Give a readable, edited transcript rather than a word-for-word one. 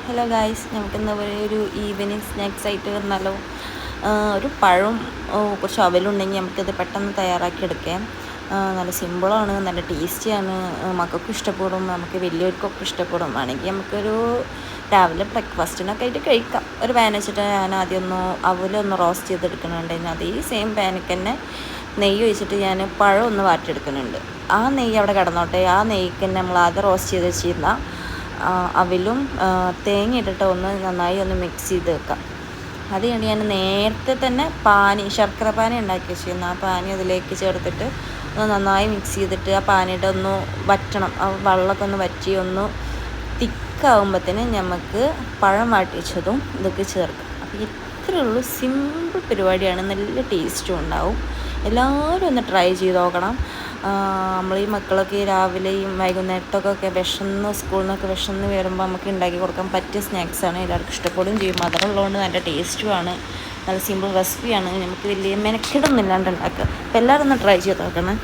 Hello guys, നമുക്കിന്ന് ഒരു evening snacks ആയിട്ട് വന്നാലോ. ഒരു പഴം കുറച്ച് അവലുണ്ടെങ്കിൽ നമുക്കത് പെട്ടെന്ന് തയ്യാറാക്കി എടുക്കാം. നല്ല സിമ്പിളാണ്, നല്ല ടേസ്റ്റിയാണ്, മക്കൾക്കും ഇഷ്ടപ്പെടും, നമുക്ക് വലിയവർക്കൊക്കെ ഇഷ്ടപ്പെടും. ആണെങ്കിൽ നമുക്കൊരു രാവിലെ ബ്രേക്ക്ഫാസ്റ്റിനൊക്കെ ആയിട്ട് കഴിക്കാം. ഒരു പാൻ വെച്ചിട്ട് ഞാൻ ആദ്യം അവലൊന്ന് റോസ്റ്റ് ചെയ്തെടുക്കുന്നുണ്ടെങ്കിൽ അതേ സെയിം പാനിൽ തന്നെ നെയ്യ് ഒഴിച്ചിട്ട് ഞാൻ പഴം ഒന്ന് വാട്ടിയെടുക്കുന്നുണ്ട്. ആ നെയ്യ് അവിടെ കിടന്നോട്ടെ. ആ നെയ്യ്ക്ക് തന്നെ നമ്മൾ ആദ്യം റോസ്റ്റ് ചെയ്ത് വെച്ചിരുന്ന അവിലും തേങ്ങ ഇട്ടിട്ട് നന്നായി മിക്സ് ചെയ്ത് വെക്കാം. അത് കഴിഞ്ഞ് ഞാൻ നേരത്തെ തന്നെ ശർക്കര പാനി ഉണ്ടാക്കി വെച്ചിരുന്നു. ആ പാനി അതിലേക്ക് ചേർത്തിട്ട് നന്നായി മിക്സ് ചെയ്തിട്ട് ആ പാനിയുടെ വറ്റണം. ആ വെള്ളമൊക്കെ വറ്റി തിക്കാവുമ്പോഴത്തേന് നമുക്ക് പഴം വാട്ടി വെച്ചതും ഇതൊക്കെ ചേർക്കാം. അപ്പോൾ ഇത്രയേ ഉള്ളൂ, സിമ്പിൾ പരിപാടിയാണ്, നല്ല ടേസ്റ്റും ഉണ്ടാവും. എല്ലാവരും ഒന്ന് ട്രൈ ചെയ്ത് നോക്കണം. നമ്മൾ ഈ മക്കളൊക്കെ രാവിലെയും വൈകുന്നേരത്തൊക്കെ സ്കൂളിൽ നിന്നൊക്കെ വിശന്ന് വരുമ്പോൾ നമുക്ക് ഉണ്ടാക്കി കൊടുക്കാൻ പറ്റിയ സ്നാക്സാണ്. എല്ലാവർക്കും ഇഷ്ടപ്പെടുകയും ചെയ്യും. മധുരമുള്ളതുകൊണ്ട് നല്ല ടേസ്റ്റുമാണ്, നല്ല സിമ്പിൾ റെസിപ്പിയാണ്. നമുക്ക് വലിയ മെനക്കെടൊന്നും ഇല്ലാണ്ട് ഉണ്ടാക്കുക. അപ്പോൾ എല്ലാവരും ഒന്ന് ട്രൈ ചെയ്ത് നോക്കണം.